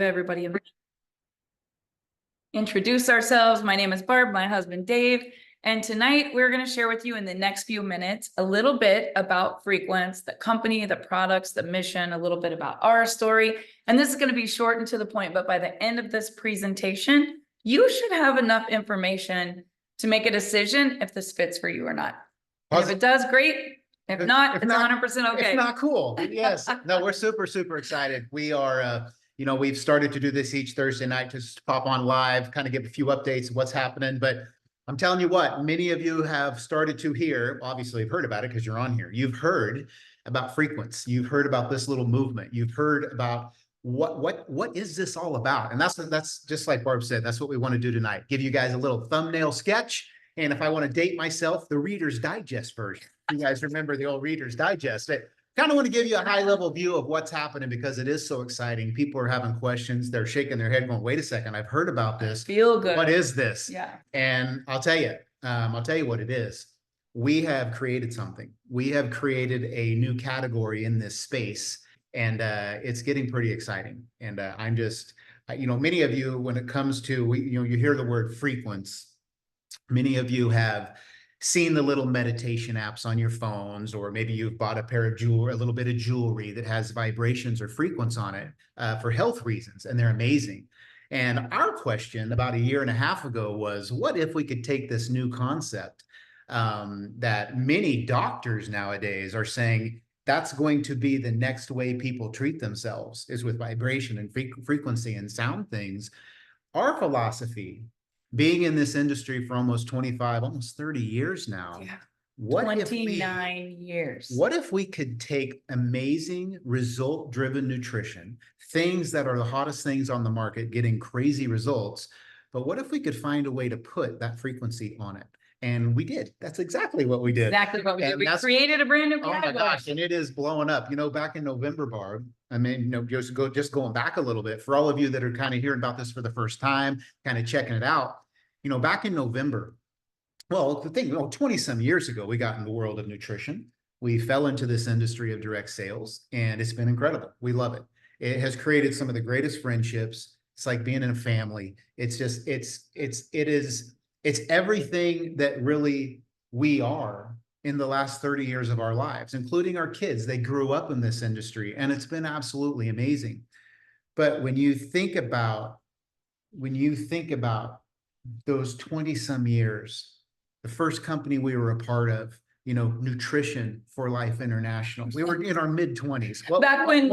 Everybody introduce ourselves. My name is Barb, my husband Dave, and tonight we're going to share with you in the next few minutes a little bit about Frequence, the company, the products, the mission, a little bit about our story. And this is going to be short and to the point, but by the end of this presentation, you should have enough information to make a decision if this fits for you or not. And if it does, great. If not, it's 100% okay. It's not cool. Yes. No, we're super excited. We are, we've started to do this each Thursday night, just pop on live, kind of give a few updates of what's happening. But I'm telling you what, many of you have started to hear, obviously have heard about it because you're on here. You've heard about Frequency. You've heard about this little movement. You've heard about what is this all about? And that's just like Barb said, that's what we want to do tonight. Give you guys a little thumbnail sketch. And if I want to date myself, the Reader's Digest version. You guys remember the old Reader's Digest. I kind of want to give you a high-level view of what's happening because it is so exciting. People are having questions. They're shaking their head going, wait a second, I've heard about this. Feel good. What is this? Yeah. And I'll tell you what it is. We have created something. We have created a new category in this space, and it's getting pretty exciting. And I'm just, many of you, when it comes to, you hear the word Frequency. Many of you have seen the little meditation apps on your phones, or maybe you've bought a pair of jewelry, a little bit of jewelry that has vibrations or frequency on it for health reasons, and they're amazing. And our question about a year and a half ago was, what if we could take this new concept that many doctors nowadays are saying that's going to be the next way people treat themselves, is with vibration and frequency and sound things. Our philosophy, being in this industry for almost 25, almost 30 years now. Yeah. What 29 years. What if we could take amazing result-driven nutrition, things that are the hottest things on the market, getting crazy results, but what if we could find a way to put that frequency on it? And we did. That's exactly what we did. Exactly what we did. We created a brand new category. Oh my gosh, and it is blowing up. Back in November, Barb, I mean, just going back a little bit, for all of you that are kind of hearing about this for the first time, kind of checking it out, back in November, well, the thing, 20 some years ago, we got in the world of nutrition. We fell into this industry of direct sales, and it's been incredible. We love it. It has created some of the greatest friendships. It's like being in a family. It's just, it's everything that really we are in the last 30 years of our lives, including our kids. They grew up in this industry, and it's been absolutely amazing. But when you think about those 20 some years, the first company we were a part of, Nutrition for Life International. We were in our mid-20s. Back when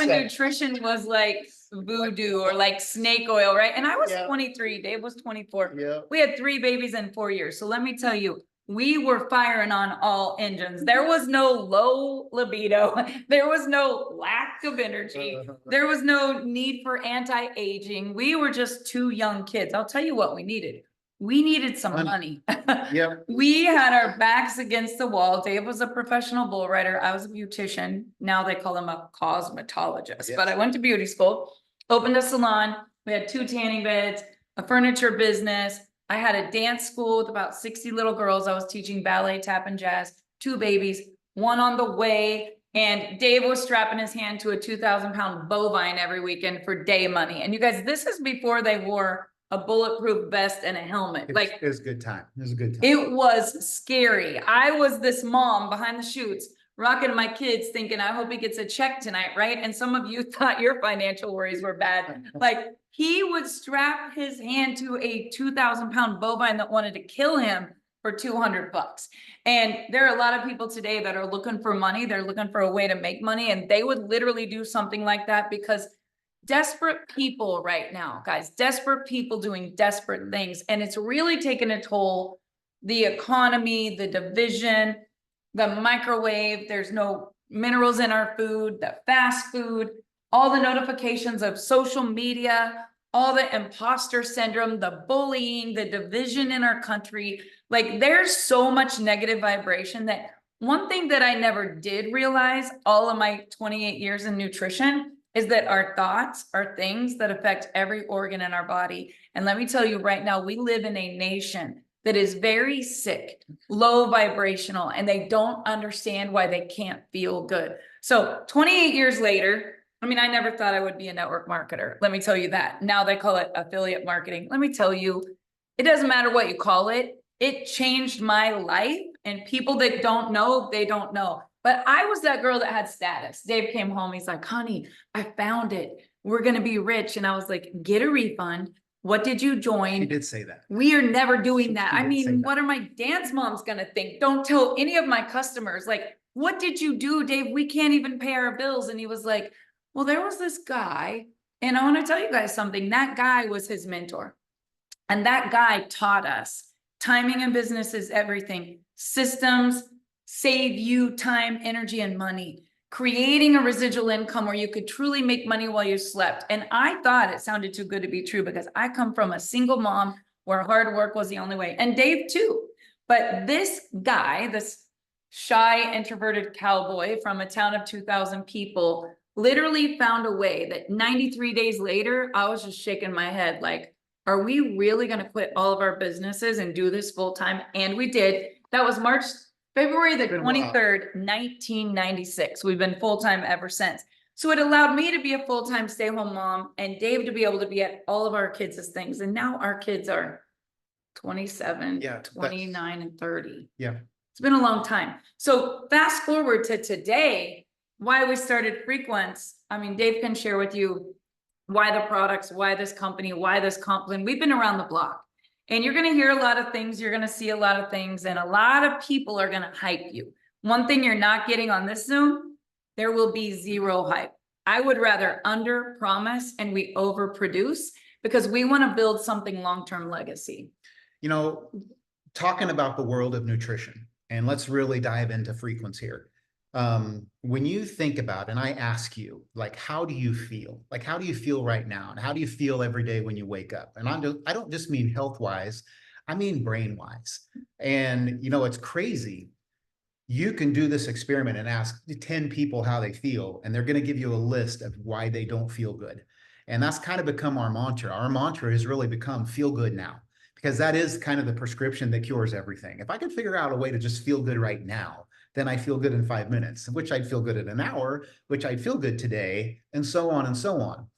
nutrition was like voodoo or like snake oil, right? And I was 23, Dave was 24. Yeah. We had 3 babies in 4 years. So let me tell you, we were firing on all engines. There was no low libido. There was no lack of energy. There was no need for anti-aging. We were just 2 young kids. I'll tell you what we needed. We needed some money. Yep. We had our backs against the wall. Dave was a professional bull rider. I was a beautician. Now they call him a cosmetologist. Yes. But I went to beauty school, opened a salon. We had 2 tanning beds, a furniture business. I had a dance school with about 60 little girls. I was teaching ballet, tap, and jazz, 2 babies, 1 on the way. And Dave was strapping his hand to a 2,000-pound bovine every weekend for day money. And you guys, this is before they wore a bulletproof vest and a helmet. It was a good time. It was a good time. It was scary. I was this mom behind the shoots, rocking my kids thinking, I hope he gets a check tonight, right? And some of you thought your financial worries were bad. Like, he would strap his hand to a 2,000-pound bovine that wanted to kill him for $200. And there are a lot of people today that are looking for money. They're looking for a way to make money. And they would literally do something like that because desperate people right now, guys, desperate people doing desperate things. And it's really taken a toll. The economy, the division, the microwave, there's no minerals in our food, the fast food, all the notifications of social media, all the imposter syndrome, the bullying, the division in our country. Like, there's so much negative vibration that one thing that I never did realize all of my 28 years in nutrition is that our thoughts are things that affect every organ in our body. And let me tell you right now, we live in a nation that is very sick, low vibrational, and they don't understand why they can't feel good. So 28 years later, I mean, I never thought I would be a network marketer. Let me tell you that. Now they call it affiliate marketing. Let me tell you, it doesn't matter what you call it. It changed my life, and people that don't know, they don't know. But I was that girl that had status. Dave came home. He's like, honey, I found it. We're going to be rich. And I was like, get a refund. What did you join? He did say that. We are never doing that. He I did say mean, that. what are my dance moms going to think? Don't tell any of my customers. Like, what did you do, Dave? We can't even pay our bills. And he was like, well, there was this guy, and I want to tell you guys something. That guy was his mentor. And that guy taught us timing in business is everything. Systems save you time, energy, and money. Creating a residual income where you could truly make money while you slept. And I thought it sounded too good to be true because I come from a single mom where hard work was the only way. And Dave too. But this guy, this shy, introverted cowboy from a town of 2,000 people, literally found a way that 93 days later, I was just shaking my head like, are we really going to quit all of our businesses and do this full time? And we did. That was February the 23rd, 1996. We've been full time ever since. So it allowed me to be a full time stay home mom and Dave to be able to be at all of our kids' things. And now our kids are 27, 29, and 30. Yeah. It's been a long time. So fast forward to today, why we started Frequence. I mean, Dave can share with you why the products, why this company, why this company. We've been around the block, and you're going to hear a lot of things. You're going to see a lot of things, and a lot of people are going to hype you. One thing you're not getting on this Zoom, there will be zero hype. I would rather under promise and we overproduce because we want to build something long-term legacy. You know, talking about the world of nutrition, and let's really dive into Frequence here. When you think about, and I ask you, like, how do you feel? Like, how do you feel right now? And how do you feel every day when you wake up? And I don't just mean health-wise, I mean brain-wise. And, you know, it's crazy. You can do this experiment and ask 10 people how they feel, and they're going to give you a list of why they don't feel good. And that's kind of become our mantra. Our mantra has really become feel good now, because that is kind of the prescription that cures everything. If I can figure out a way to just feel good right now, then I feel good in 5 minutes, which I'd feel good in an hour, which I'd feel good today, and so on and so on.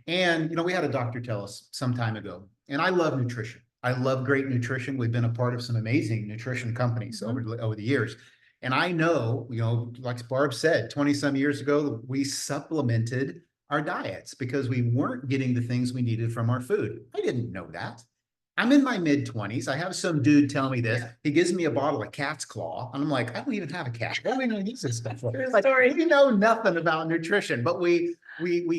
And, you know, we had a doctor tell us some time ago, and I love nutrition. I love great nutrition. We've been a part of some amazing nutrition companies over the years. And I know, you know, like Barb said, 20 some years ago, we supplemented our diets because we weren't getting the things we needed from our food. I didn't know that. I'm in my mid-20s. I have some dude tell me this. Yeah. He gives me a bottle of cat's claw. And I'm like, I don't even have a cat. What are we going to use this stuff for? Like, we know nothing about nutrition, but we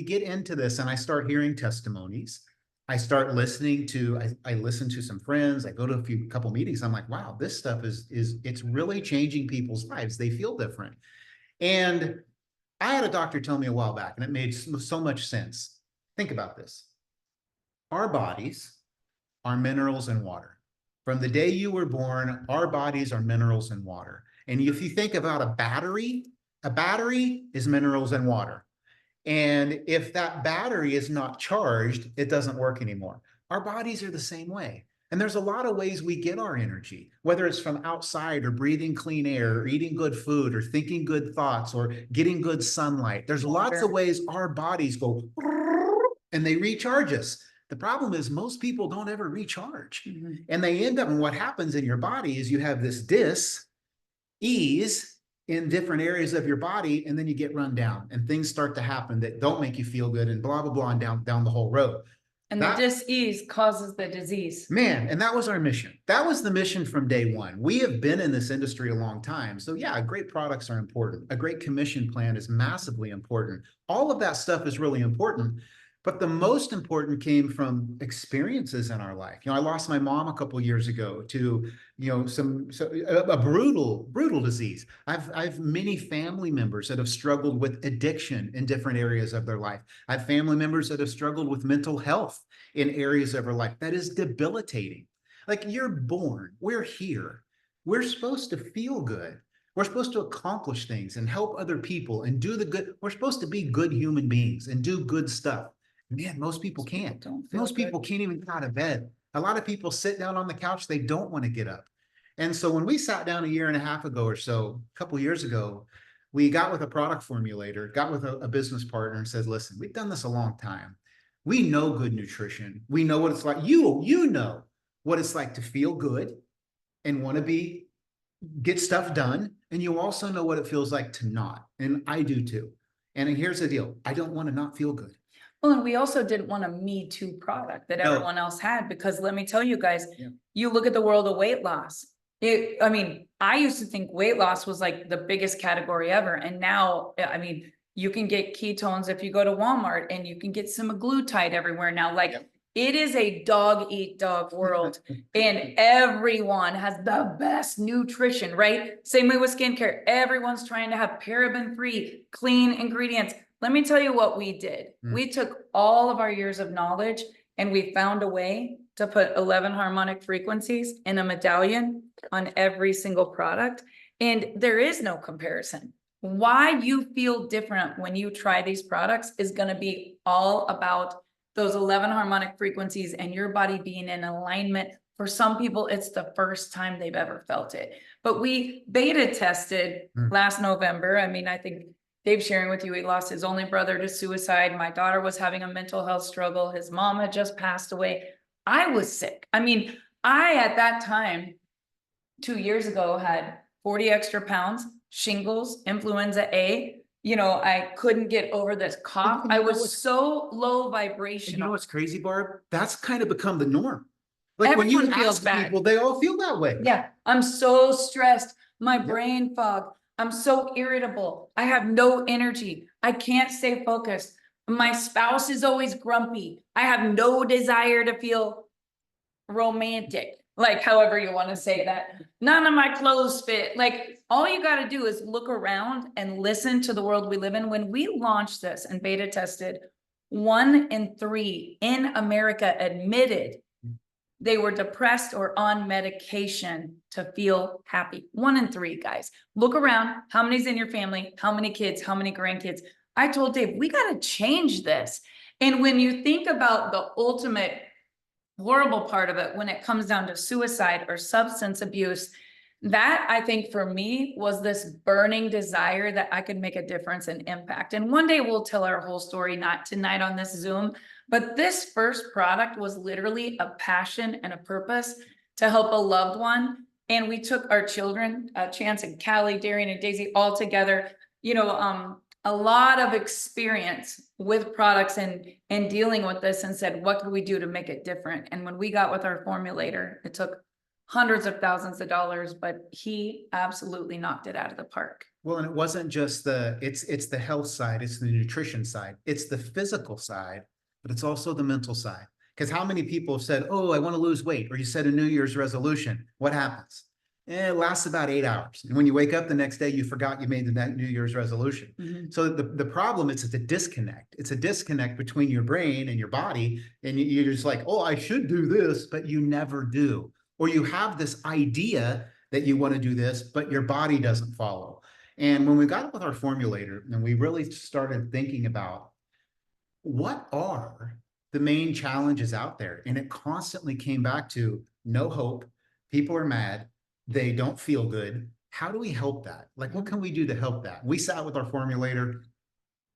get into this, and I start hearing testimonies. I start listening to, I listen to some friends. I go to a couple meetings. I'm like, wow, this stuff it's really changing people's lives. They feel different. And I had a doctor tell me a while back, and it made so much sense. Think about this. Our bodies are minerals and water. From the day you were born, our bodies are minerals and water. And if you think about a battery is minerals and water. And if that battery is not charged, it doesn't work anymore. Our bodies are the same way. And there's a lot of ways we get our energy, whether it's from outside or breathing clean air or eating good food or thinking good thoughts or getting good sunlight. There's lots of ways our bodies go and they recharge us. The problem is most people don't ever recharge. Mm-hmm. And they end up, and what happens in your body is you have this dis-ease in different areas of your body, and then you get run down and things start to happen that don't make you feel good and blah, blah, blah, and down the whole road. And the dis-ease causes the disease. Man, and that was our mission. That was the mission from day one. We have been in this industry a long time. So yeah, great products are important. A great commission plan is massively important. All of that stuff is really important. But the most important came from experiences in our life. You know, I lost my mom a couple of years ago to, you know, a brutal disease. I've many family members that have struggled with addiction in different areas of their life. I have family members that have struggled with mental health in areas of their life. That is debilitating. Like, you're born, we're here. We're supposed to feel good. We're supposed to accomplish things and help other people and do the good. We're supposed to be good human beings and do good stuff. Man, most people can't. Most people can't even get out of bed. A lot of people sit down on the couch. They don't want to get up. And so when we sat down a year and a half ago or so, a couple of years ago, we got with a product formulator, got with a business partner and says, listen, we've done this a long time. We know good nutrition. We know what it's like. You know what it's like to feel good and want to get stuff done. And you also know what it feels like to not. And I do too. And here's the deal. I don't want to not feel good. Well, and we also didn't want a Me Too product that everyone else had, because let me tell you guys, you look at the world of weight loss. I mean, I used to think weight loss was like the biggest category ever. And now, I mean, you can get ketones if you go to Walmart, and you can get semaglutide everywhere now. Like, it is a dog eat dog world, and everyone has the best nutrition, right? Same way with skincare. Everyone's trying to have paraben-free, clean ingredients. Let me tell you what we did. We took all of our years of knowledge and we found a way to put 11 harmonic frequencies in a medallion on every single product. And there is no comparison. Why you feel different when you try these products is going to be all about those 11 harmonic frequencies and your body being in alignment. For some people, it's the first time they've ever felt it. But we beta tested last November. I mean, I think Dave sharing with you, he lost his only brother to suicide. My daughter was having a mental health struggle. His mom had just passed away. I was sick. I mean, at that time, 2 years ago, had 40 extra pounds, shingles, influenza A. You know, I couldn't get over this cough. I was so low vibrational. You know what's crazy, Barb? That's kind of become the norm. Like Everyone when you feels ask bad. people, they all feel that way. Yeah, I'm so stressed. My brain fog. I'm so irritable. I have no energy. I can't stay focused. My spouse is always grumpy. I have no desire to feel romantic, like however you want to say that. None of my clothes fit. Like, all you got to do is look around and listen to the world we live in. When we launched this and beta tested, 1 in 3 in America admitted they were depressed or on medication to feel happy. 1 in 3, guys. Look around. How many's in your family? How many kids? How many grandkids? I told Dave, we got to change this. And when you think about the ultimate horrible part of it, when it comes down to suicide or substance abuse, that, I think, for me, was this burning desire that I could make a difference and impact. And one day we'll tell our whole story, not tonight on this Zoom, but this first product was literally a passion and a purpose to help a loved one. And we took our children, Chance and Callie, Darian and Daisy, all together, you know, a lot of experience with products and dealing with this, and said, what can we do to make it different? And when we got with our formulator, it took hundreds of thousands of dollars, but he absolutely knocked it out of the park. Well, and it wasn't just it's the health side, it's the nutrition side, it's the physical side, but it's also the mental side. Because how many people have said, oh, I want to lose weight, or you set a New Year's resolution. What happens? It lasts about 8 hours. And when you wake up the next day, you forgot you made that New Year's resolution. So the problem is, it's a disconnect. It's a disconnect between your brain and your body. And you're just like, oh, I should do this, but you never do. Or you have this idea that you want to do this, but your body doesn't follow. And when we got with our formulator and we really started thinking about what are the main challenges out there, and it constantly came back to no hope. People are mad. They don't feel good. How do we help that? Like, what can we do to help that? We sat with our formulator,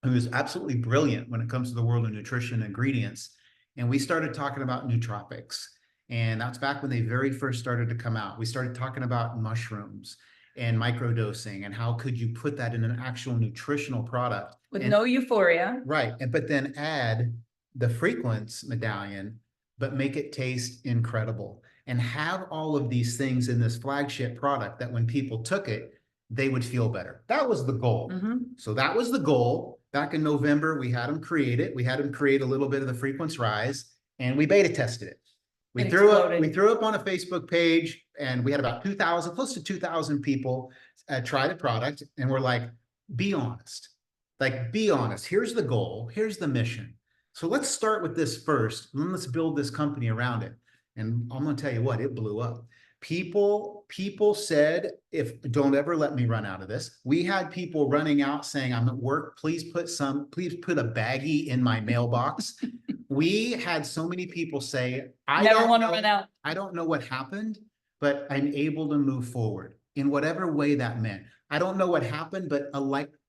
who is absolutely brilliant when it comes to the world of nutrition and ingredients. And we started talking about nootropics. And that's back when they very first started to come out. We started talking about mushrooms and microdosing, and how could you put that in an actual nutritional product with no euphoria. Right. But then add the Frequence medallion, but make it taste incredible, and have all of these things in this flagship product that when people took it, they would feel better. That was the goal. So that was the goal. Back in November, we had them create it. We had them create a little bit of the Frequence Rise, and we beta tested it. We threw up on a Facebook page, and we had about 2,000, close to 2,000 people try the product. And we're like, be honest. Like, be honest. Here's the goal. Here's the mission. So let's start with this first, and then let's build this company around it. And I'm going to tell you what, it blew up. People said, don't ever let me run out of this. We had people running out saying, I'm at work. Please put a baggie in my mailbox. We had so many people say, I never want to run out. I don't know what happened, but I'm able to move forward in whatever way that meant. I don't know what happened, but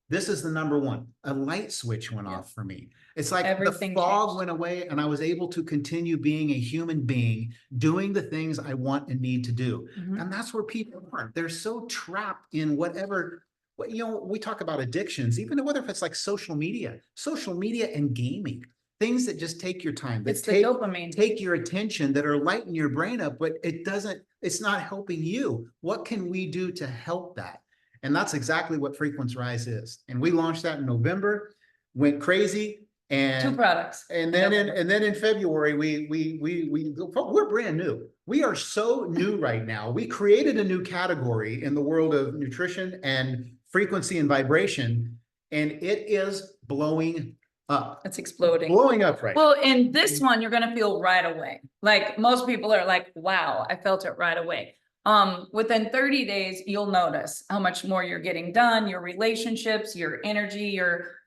this is the number one. A light switch went off for me. It's like Everything the fog changed. went away and I was able to continue being a human being, doing the things I want and need to do. Mhm. And that's where people are. They're so trapped in whatever, we talk about addictions, even whether if it's like social media and gaming, things that just take your time, that It's the dopamine. take your attention, that are lighting your brain up, but it's not helping you. What can we do to help that? And that's exactly what Frequency Rise is. And we launched that in November, went crazy. And 2 products. and then in February, we're brand new. We are so new right now. We created a new category in the world of nutrition and frequency and vibration, and it is blowing up. It's exploding. Blowing up right. Well, in this one, you're gonna feel right away. Like most people are like, wow, I felt it right away. Within 30 days, you'll notice how much more you're getting done, your relationships, your energy, your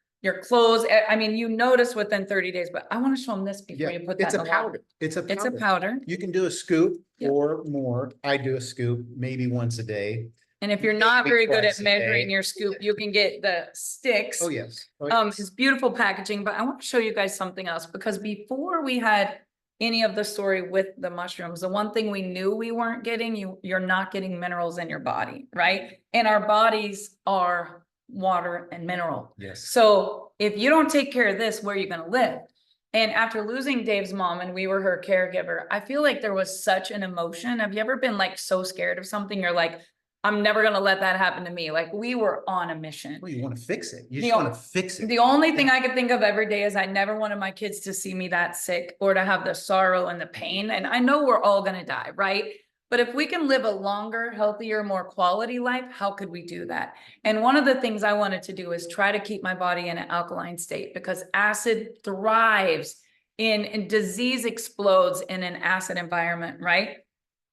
clothes. I mean, you notice within 30 days, but I want to show them this before you put that in the water. It's a powder. It's a powder. You can do a scoop Yep. or more. I do a scoop maybe once a day. And if you're not very good at twice a measuring day. your scoop, you can get the sticks. Oh, yes. Oh, yes. It's beautiful packaging, but I want to show you guys something else, because before we had any of the story with the mushrooms, the one thing we knew we weren't getting, you're not getting minerals in your body, right? And our bodies are water and mineral. Yes. So if you don't take care of this, where are you going to live? And after losing Dave's mom and we were her caregiver, I feel like there was such an emotion. Have you ever been like so scared of something? You're like, I'm never going to let that happen to me. Like we were on a mission. Well, you want to fix it. You just want to fix it. The only thing I could think of every day is I never wanted my kids to see me that sick or to have the sorrow and the pain. And I know we're all going to die, right? But if we can live a longer, healthier, more quality life, how could we do that? And one of the things I wanted to do is try to keep my body in an alkaline state, because acid thrives and disease explodes in an acid environment, right?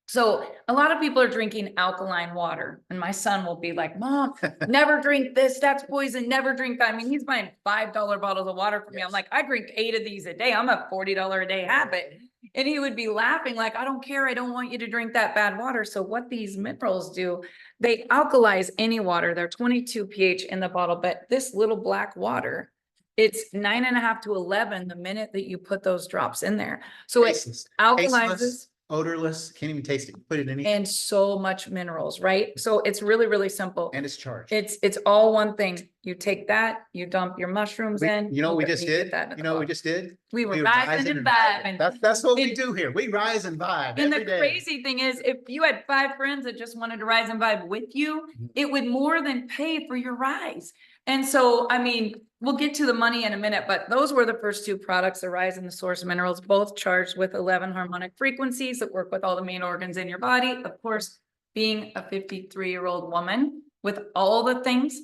So a lot of people are drinking alkaline water, and my son will be like, Mom, never drink this. That's poison. Never drink that. I mean, he's buying $5 bottles of water for me. I'm like, I drink 8 of these a day. I'm a $40 a day habit. And he would be laughing like, I don't care. I don't want you to drink that bad water. So what these minerals do, they alkalize any water. They're 22 pH in the bottle, but this little black water, it's 9.5 to 11 the minute that you put those drops in there. So it alkalizes. Tasteless, odorless, can't even taste it. Put it in anything. And so much minerals, right? So it's really, really simple. And it's charged. It's all one thing. You take that, you dump your mushrooms in. You know what we just did? That You know what we just did? We were rising and vibing. That's what we do here. We rise and vibe And every the day. crazy thing is, if you had 5 friends that just wanted to rise and vibe with you, it would more than pay for your rise. And so, I mean, we'll get to the money in a minute, but those were the first 2 products, the Rise and the Source Minerals, both charged with 11 harmonic frequencies that work with all the main organs in your body. Of course, being a 53-year-old woman with all the things,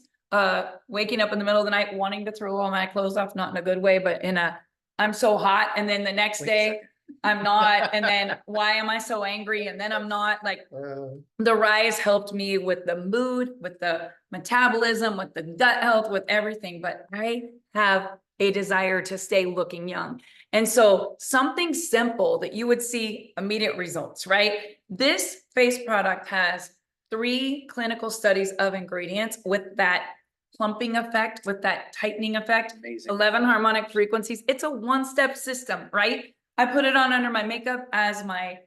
waking up in the middle of the night, wanting to throw all my clothes off, not in a good way, but in a, I'm so hot. And then the next day I'm not. And then why am I so angry? And then I'm not. Like the Rise helped me with the mood, with the metabolism, with the gut health, with everything. But I have a desire to stay looking young. And so something simple that you would see immediate results, right? This face product has 3 clinical studies of ingredients with that plumping effect, with that tightening effect. Amazing. 11 harmonic frequencies. It's a 1-step system, right? I put it on under my makeup as my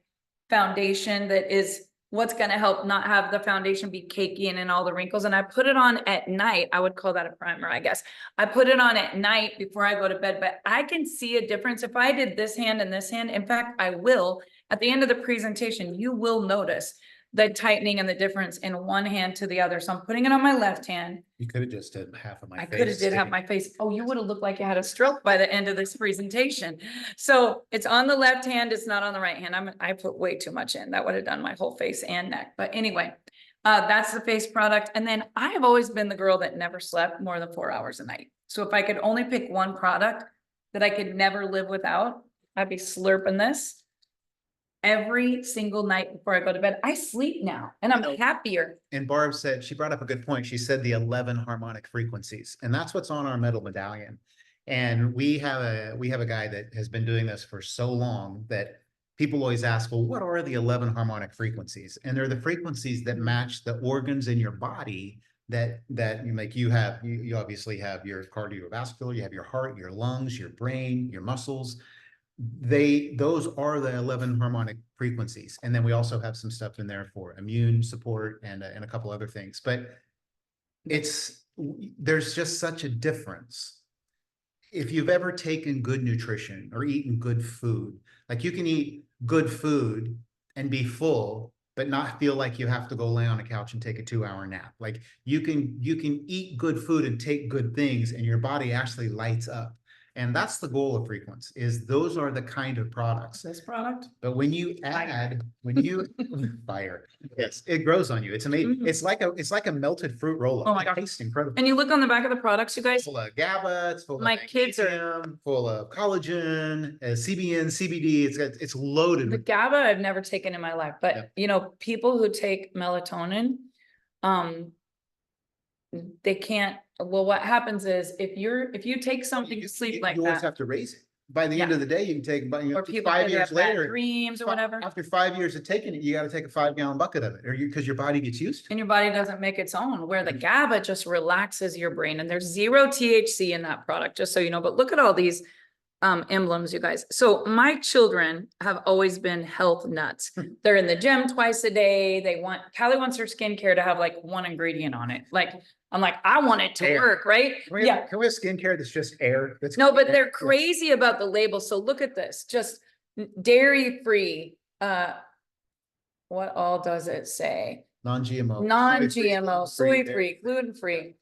foundation. That is what's going to help not have the foundation be cakey and in all the wrinkles. And I put it on at night. I would call that a primer, I guess. I put it on at night before I go to bed, but I can see a difference if I did this hand and this hand. In fact, I will. At the end of the presentation, you will notice the tightening and the difference in one hand to the other. So I'm putting it on my left hand. You could have just did half of my face. I could have did half my face. Oh, you would have looked like you had a stroke by the end of this presentation. So it's on the left hand. It's not on the right hand. I put way too much in. That would have done my whole face and neck. But anyway, that's the face product. And then I have always been the girl that never slept more than 4 hours a night. So if I could only pick one product that I could never live without, I'd be slurping this every single night before I go to bed. I sleep now and I'm happier. And Barb said, she brought up a good point. She said the 11 harmonic frequencies, and that's what's on our metal medallion. And we have a guy that has been doing this for so long that people always ask, well, what are the 11 harmonic frequencies? And they're the frequencies that match the organs in your body that you make. You obviously have your cardiovascular, you have your heart, your lungs, your brain, your muscles. Those are the 11 harmonic frequencies. And then we also have some stuff in there for immune support and a couple other things. But there's just such a difference. If you've ever taken good nutrition or eaten good food, like you can eat good food and be full, but not feel like you have to go lay on a couch and take a 2-hour nap. Like you can eat good food and take good things and your body actually lights up. And that's the goal of Frequence, is those are the kind of products. This product? But when you fire, yes, it grows on you. It's amazing. Mhm. It's like a melted fruit roll-up. Oh my It God. tastes incredible. And you look on the back of the products, you guys, Full of GABA, it's full my of kids are, magnesium, full of collagen, CBN, CBD. It's loaded the with. GABA I've never taken in my life, Yeah. but you know, people who take melatonin, they can't, well, what happens is if you take something to sleep like You always that, have to raise it. By the end Yeah. of the day, you can take, but or people say 5 they years have bad later, dreams or whatever, after 5 years of taking it, you got to take a 5-gallon bucket of it, or because your body gets used to it. and your body doesn't make its own, where the GABA just relaxes your brain, and there's 0 THC in that product, just so you know. But look at all these emblems, you guys. So my children have always been health nuts. They're in the gym twice a day. Callie wants her skincare to have like one ingredient on it. Like, I'm like, I want it to Air. work, right? Can we have skincare that's just air? No, but they're crazy about the label. So look at this, just dairy free. What all does it say? Non-GMO. Non-GMO, soy-free, gluten-free.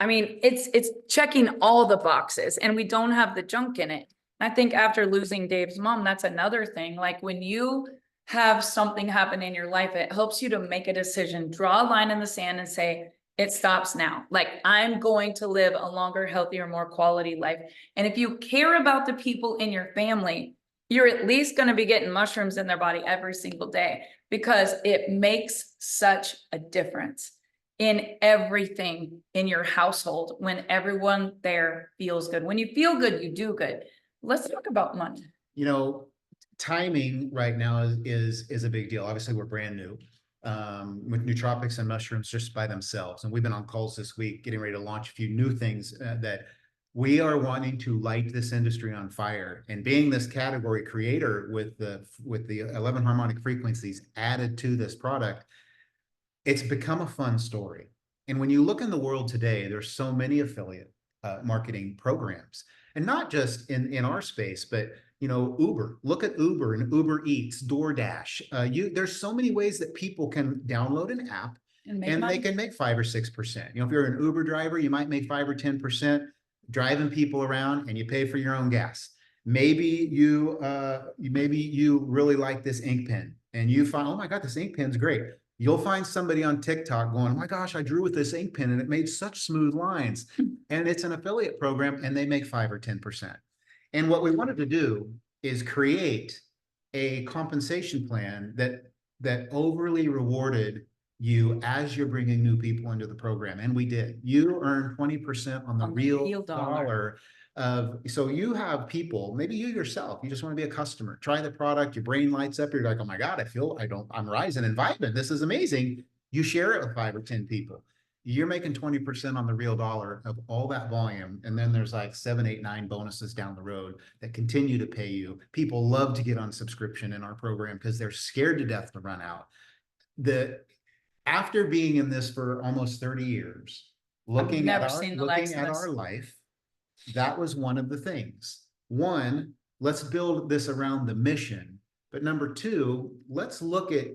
I mean, it's checking all the boxes, and we don't have the junk in it. I think after losing Dave's mom, that's another thing. Like when you have something happen in your life, it helps you to make a decision, draw a line in the sand and say, it stops now. Like, I'm going to live a longer, healthier, more quality life. And if you care about the people in your family, you're at least going to be getting mushrooms in their body every single day, because it makes such a difference in everything in your household when everyone there feels good. When you feel good, you do good. Let's talk about money. You know, timing right now is a big deal. Obviously, we're brand new with nootropics and mushrooms just by themselves. And we've been on calls this week, getting ready to launch a few new things that we are wanting to light this industry on fire. And being this category creator with the 11 harmonic frequencies added to this product, it's become a fun story. And when you look in the world today, there's so many affiliate marketing programs, and not just in our space, but you know, Uber. Look at Uber and Uber Eats, DoorDash. There's so many ways that people can download an app and they can make 5 or 6%. You know, if you're an Uber driver, you might make 5 or 10% driving people around, and you pay for your own gas. Maybe you really like this ink pen, and you find, oh my God, this ink pen's great. You'll find somebody on TikTok going, oh my gosh, I drew with this ink pen and it made such smooth lines. And it's an affiliate program, and they make 5 or 10%. And what we wanted to do is create a compensation plan that overly rewarded you as you're bringing new people into the program. And we did. You earn 20% on the real dollar of, so you have people, maybe you yourself, you just want to be a customer, try the product, your brain lights up, you're like, oh my God, I'm rising and vibing. This is amazing. You share it with 5 or 10 people. You're making 20% on the real dollar of all that volume. And then there's like 7, 8, 9 bonuses down the road that continue to pay you. People love to get on subscription in our program because they're scared to death to run out. After being in this for almost 30 years, looking at our life, that was one of the things. One, let's build this around the mission. But number two, let's look at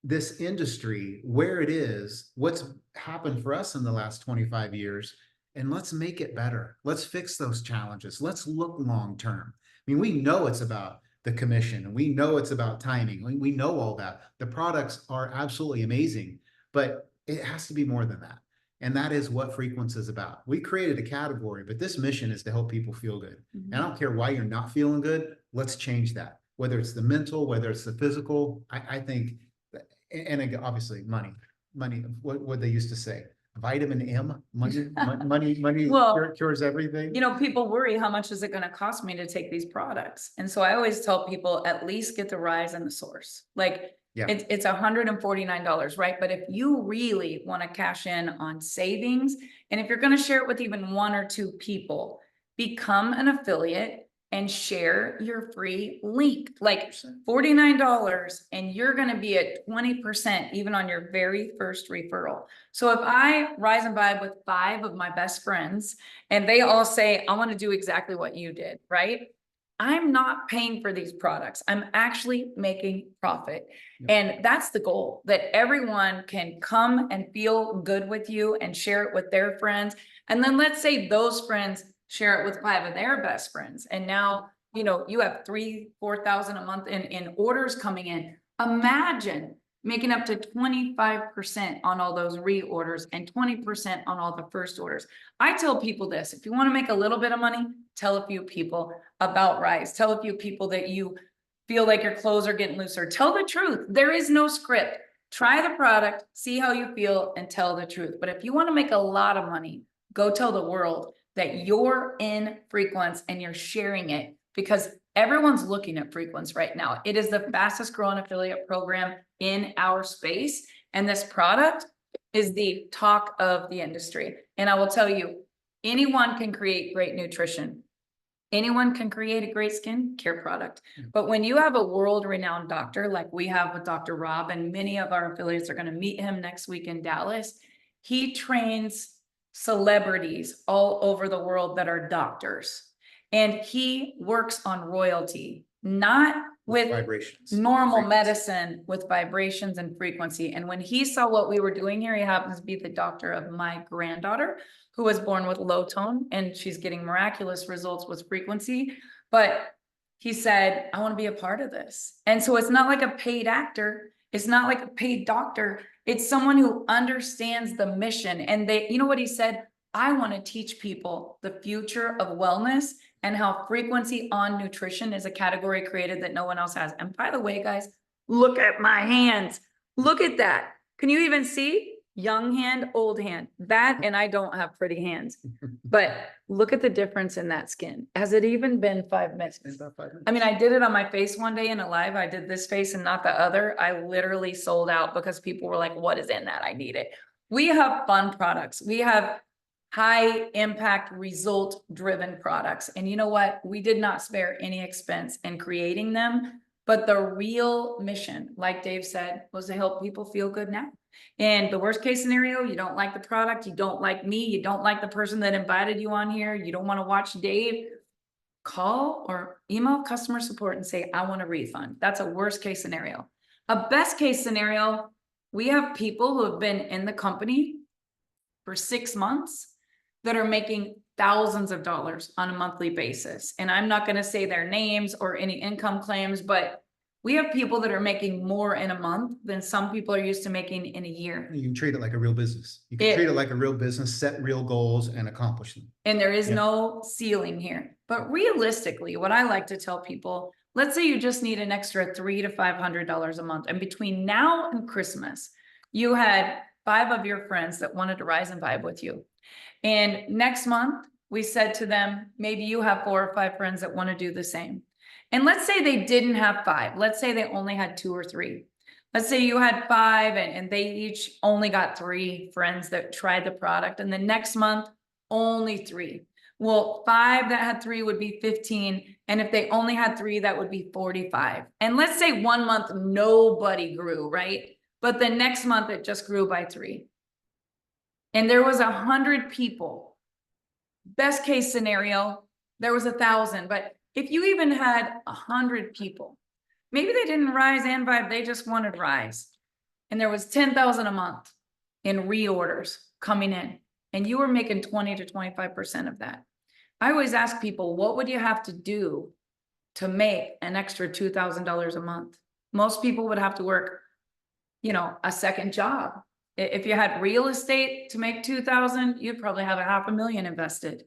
this industry, where it is, what's happened for us in the last 25 years, and let's make it better. Let's fix those challenges. Let's look long-term. I mean, we know it's about the commission, and we know it's about timing. We know all that. The products are absolutely amazing, but it has to be more than that. And that is what Frequence is about. We created a category, but this mission is to help people feel good. And I don't care why you're not feeling good. Let's change that. Whether it's the mental, whether it's the physical, I think, and again, obviously money, what they used to say, vitamin M, money Well, cures everything. You know, people worry, how much is it going to cost me to take these products? And so I always tell people, at least get the rise and the source. Like, Yeah. It's $149, right? But if you really want to cash in on savings, and if you're going to share it with even 1 or 2 people, become an affiliate and share your free link, like $49, and you're going to be at 20% even on your very first referral. So if I rise and vibe with 5 of my best friends and they all say, I want to do exactly what you did, right? I'm not paying for these products. I'm actually making profit. Yep. And that's the goal, that everyone can come and feel good with you and share it with their friends. And then let's say those friends share it with 5 of their best friends. And now, you know, you have 3,000-4,000 a month in orders coming in. Imagine making up to 25% on all those reorders and 20% on all the first orders. I tell people this: if you want to make a little bit of money, tell a few people about Rise. Tell a few people that you feel like your clothes are getting looser. Tell the truth. There is no script. Try the product, see how you feel, and tell the truth. But if you want to make a lot of money, go tell the world that you're in Frequence and you're sharing it, because everyone's looking at Frequence right now. It is the fastest growing affiliate program in our space. And this product is the talk of the industry. And I will tell you, anyone can create great nutrition. Anyone can create a great skincare product. But when you have a world-renowned doctor like we have with Dr. Rob, and many of our affiliates are going to meet him next week in Dallas, he trains celebrities all over the world that are doctors. And he works on royalty, not with vibrations, normal frequency. Medicine, with vibrations and frequency. And when he saw what we were doing here, he happens to be the doctor of my granddaughter, who was born with low tone, and she's getting miraculous results with frequency. But he said, I want to be a part of this. And so it's not like a paid actor. It's not like a paid doctor. It's someone who understands the mission. And they, you know what he said? I want to teach people the future of wellness and how frequency on nutrition is a category created that no one else has. And by the way, guys, look at my hands. Look at that. Can you even see? Young hand, old hand. That, and I don't have pretty hands. But look at the difference in that skin. Has it even been 5 minutes? About 5 minutes. I mean, I did it on my face one day in a live. I did this face and not the other. I literally sold out because people were like, what is in that? I need it. We have fun products. We have high impact, result driven products. And you know what? We did not spare any expense in creating them. But the real mission, like Dave said, was to help people feel good now. And the worst case scenario, you don't like the product, you don't like me, you don't like the person that invited you on here, you don't want to watch Dave, call or email customer support and say, I want a refund. That's a worst case scenario. A best case scenario, we have people who have been in the company for 6 months that are making thousands of dollars on a monthly basis. And I'm not going to say their names or any income claims, but we have people that are making more in a month than some people are used to making in a year. You can treat it like a real business. You can treat it like a real business, set real goals and accomplish them. And there is no ceiling here. But realistically, what I like to tell people, let's say you just need an extra $300 to $500 a month. And between now and Christmas, you had 5 of your friends that wanted to rise and vibe with you. And next month, we said to them, maybe you have 4 or 5 friends that want to do the same. And let's say they didn't have 5. Let's say they only had 2 or 3. Let's say you had 5 and they each only got 3 friends that tried the product. And the next month, only 3. Well, 5 that had 3 would be 15. And if they only had 3, that would be 45. And let's say 1 month, nobody grew, right? But the next month, it just grew by 3. And there was 100 people. Best case scenario, there was 1,000. But if you even had 100 people, maybe they didn't rise and vibe, they just wanted rise. And there was 10,000 a month in reorders coming in. And you were making 20 to 25% of that. I always ask people, what would you have to do to make an extra $2,000 a month? Most people would have to work, you know, a second job. If you had real estate to make 2,000, you'd probably have $500,000 invested.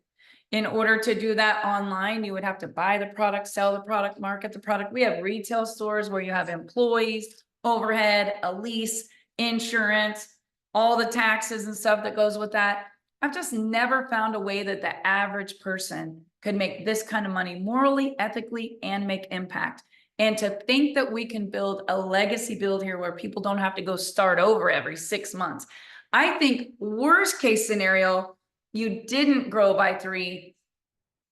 In order to do that online, you would have to buy the product, sell the product, market the product. We have retail stores where you have employees, overhead, a lease, insurance, all the taxes and stuff that goes with that. I've just never found a way that the average person could make this kind of money morally, ethically, and make impact. And to think that we can build a legacy build here where people don't have to go start over every 6 months. I think worst case scenario, you didn't grow by 3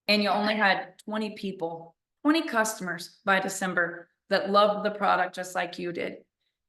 and you only had 20 people, 20 customers by December that loved the product just like you did.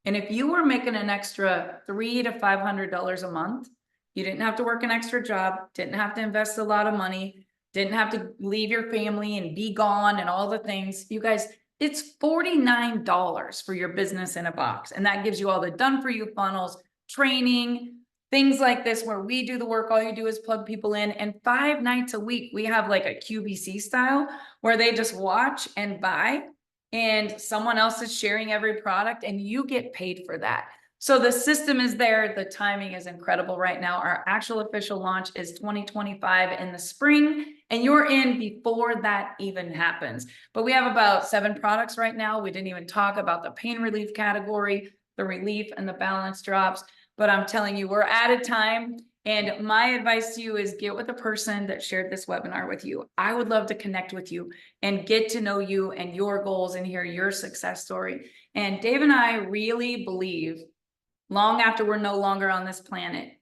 And if you were making an extra $300 to $500 a month, you didn't have to work an extra job, didn't have to invest a lot of money, didn't have to leave your family and be gone and all the things. You guys, it's $49 for your business in a box. And that gives you all the done for you funnels, training, things like this where we do the work. All you do is plug people in, and 5 nights a week, we have like a QVC style where they just watch and buy, and someone else is sharing every product and you get paid for that. So the system is there. The timing is incredible right now. Our actual official launch is 2025 in the spring, and you're in before that even happens. But we have about 7 products right now. We didn't even talk about the pain relief category, the relief and the balance drops. But I'm telling you, we're out of time. And my advice to you is get with the person that shared this webinar with you. I would love to connect with you and get to know you and your goals and hear your success story. And Dave and I really believe, long after we're no longer on this planet,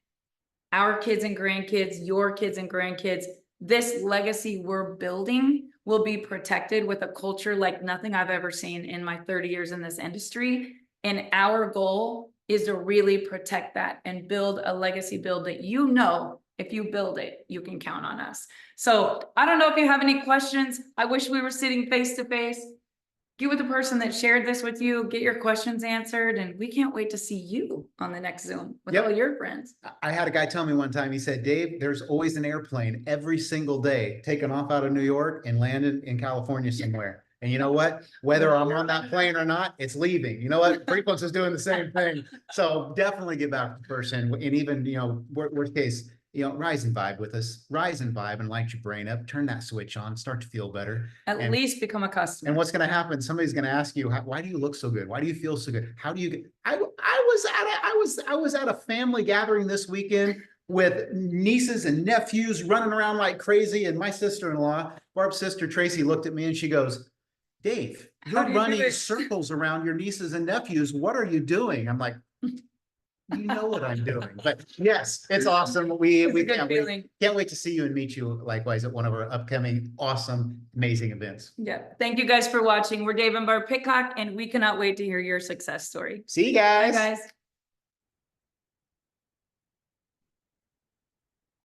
our kids and grandkids, your kids and grandkids, this legacy we're building will be protected with a culture like nothing I've ever seen in my 30 years in this industry. And our goal is to really protect that and build a legacy build that, you know, if you build it, you can count on us. So I don't know if you have any questions. I wish we were sitting face to face. Get with the person that shared this with you, get your questions answered, and we can't wait to see you on the next Zoom with all your friends. I had a guy tell me one time, he said, Dave, there's always an airplane every single day taking off out of New York and landing in California somewhere. And you know what? Whether I'm on that plane or not, it's leaving. You know what? Frequence is doing the same thing. So definitely get back to the person. And even, you know, worst case, you know, rise and vibe with us, rise and vibe and light your brain up, turn that switch on, start to feel better. At least become a customer. And what's going to happen? Somebody's going to ask you, why do you look so good? Why do you feel so good? How do you get, I was at a family gathering this weekend with nieces and nephews running around like crazy. And my sister-in-law, Barb's sister, Tracy, looked at me and she goes, Dave, you're running circles around your nieces and nephews. What are you doing? I'm like, you know what I'm doing. But yes, it's awesome. We can't wait to see you and meet you likewise at one of our upcoming awesome, amazing events. Yeah. Thank you guys for watching. We're Dave and Barb Pitcock, and we cannot wait to hear your success story. See you guys. Bye, guys.